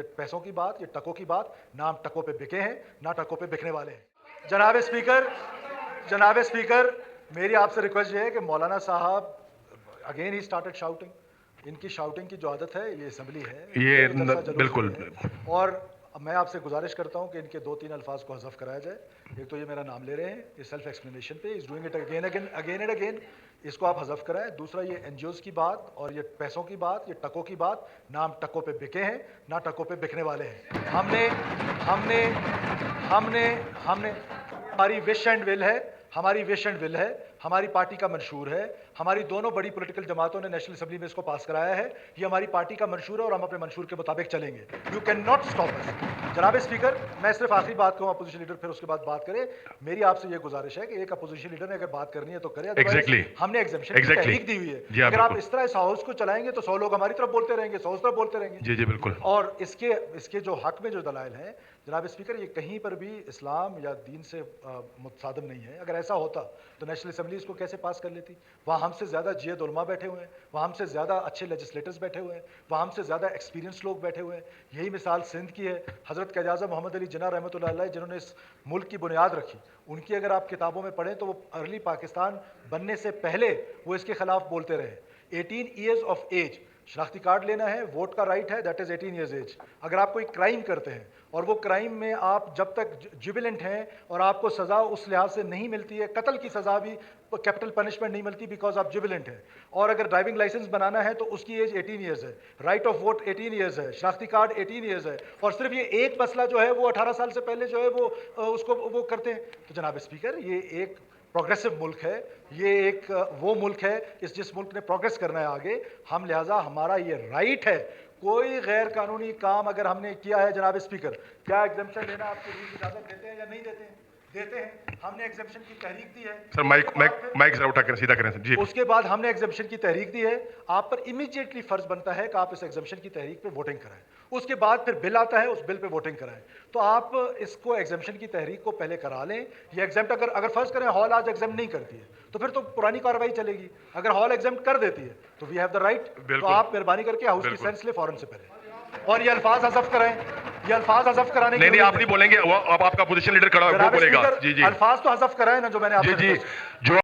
ये पैसों की बात, ये टकों की बात, ना हम टकों पे बिके हैं, ना टकों पे बिकने वाले हैं। जनाब स्पीकर, मेरी आपसे रिक्वेस्ट ये है कि मौलाना साहब अगेन ही स्टार्टेड शाउटिंग। इनकी शाउटिंग की जो आदत है, ये असेंबली है, ये जलसा जुलूस बिल्कुल है। और मैं आपसे गुजारिश करता हूं कि इनके 2-3 अल्फाज को हज़फ कराया जाए। एक तो ये मेरा नाम ले रहे हैं, ये सेल्फ एक्सप्लेनेशन पे, is doing it again and again, इसको आप हज़फ कराएं। दूसरा, ये एनजीओज़ की बात और ये पैसों की बात, ये टकों की बात, ना हम टकों पे बिके हैं, ना टकों पे बिकने वाले हैं। हमने हमने हमने हमने हमारी विश एंड विल है, हमारी विश एंड विल है, हमारी पार्टी का मंशूर है, हमारी दोनों बड़ी पॉलिटिकल जमातों ने नेशनल असेंबली में इसको पास कराया है। ये हमारी पार्टी का मंशूर है और हम अपने मंशूर के मुताबिक चलेंगे। You can not stop us. जनाब स्पीकर, मैं सिर्फ आखिरी बात कहूँ, अपोजिशन लीडर फिर उसके बाद बात करे। मेरी आपसे ये गुजारिश है कि एक अपोजिशन लीडर ने अगर बात करनी है तो करे, Exactly. हमने एग्जाम्शन की तहरीक दी हुई है। अगर आप इस तरह इस हाउस को चलाएंगे तो 100 लोग हमारी तरफ बोलते रहेंगे, 100 उस तरफ बोलते रहेंगे। जी जी बिल्कुल। और इसके जो हक में जो दलाइल हैं जनाब स्पीकर, ये कहीं पर भी इस्लाम या दीन से मुतसादम नहीं है। अगर ऐसा होता तो नेशनल असेंबली इसको कैसे पास कर लेती? वहाँ हमसे ज़्यादा जियद उलमा बैठे हुए हैं, वहाँ हमसे ज़्यादा अच्छे लेजिस्लेटर्स बैठे हुए हैं, वहाँ हमसे ज़्यादा एक्सपीरियंस लोग बैठे हुए हैं। यही मिसाल सिंध की है। हज़रत क़याज़ा मोहम्मद अली जिन्ना रहमतुल्लाह अलैह, जिन्होंने इस मुल्क की बुनियाद रखी, उनकी अगर आप किताबों में पढ़ें तो वो अर्ली पाकिस्तान बनने से पहले वो इसके खिलाफ बोलते रहे। 18 ईयर्स ऑफ एज, शनाख्ती कार्ड लेना है, वोट का राइट है, दैट इज़ 18 ईयर्स एज। अगर आप कोई क्राइम करते हैं और वो क्राइम में आप जब तक जुबिलेंट हैं और आपको सज़ा उस लिहाज से नहीं मिलती है, कत्ल की सज़ा भी कैपिटल पनिशमेंट नहीं मिलती बिकॉज आप जुबिलेंट हैं, और अगर ड्राइविंग लाइसेंस बनाना है तो उसकी एज 18 ईयर्स है, राइट ऑफ वोट 18 ईयर्स है, शनाख्ती कार्ड 18 ईयर्स है, और सिर्फ ये एक मसला जो है वो 18 साल से पहले जो है वो उसको वो करते हैं। तो जनाब स्पीकर, ये एक प्रोग्रेसिव मुल्क है, ये एक वो मुल्क है जिस मुल्क ने प्रोग्रेस करना है आगे। हम लिहाजा हमारा ये राइट है, कोई गैर कानूनी काम अगर हमने किया है जनाब स्पीकर, क्या एग्जाम्पशन लेना आपको रूल इजाजत देते हैं या नहीं देते हैं? देते हैं। हमने एग्जाम्पशन की तहरीक दी है सर। माइक जरा उठा कर सीधा करें सर जी। उसके बाद हमने एग्जाम्पशन की तहरीक दी है। आप पर इमीडिएटली फर्ज बनता है कि आप इस एग्जाम्पशन की तहरीक पे वोटिंग कराएं। उसके बाद फिर बिल आता है, उस बिल पे वोटिंग कराएं। तो आप इसको एग्जाम्पशन की तहरीक को पहले करा लें। ये एग्जाम्प्ट अगर फर्ज करें हॉल आज एग्जाम्प्ट नहीं करती है तो फिर तो पुरानी कार्रवाई चलेगी। अगर हॉल एग्जाम्प्ट कर देती है तो वी हैव द राइट। तो आप मेहरबानी करके हाउस की सेंस ले फौरन से पहले, और ये अल्फाज हज़फ कराएं। ये अल्फाज हज़फ कराने के नहीं आप नहीं बोलेंगे, अब आपका पोजीशन लीडर खड़ा है वो बोलेगा। जी जी, अल्फाज तो हज़फ कराएं ना जो मैंने आपसे जी जी जो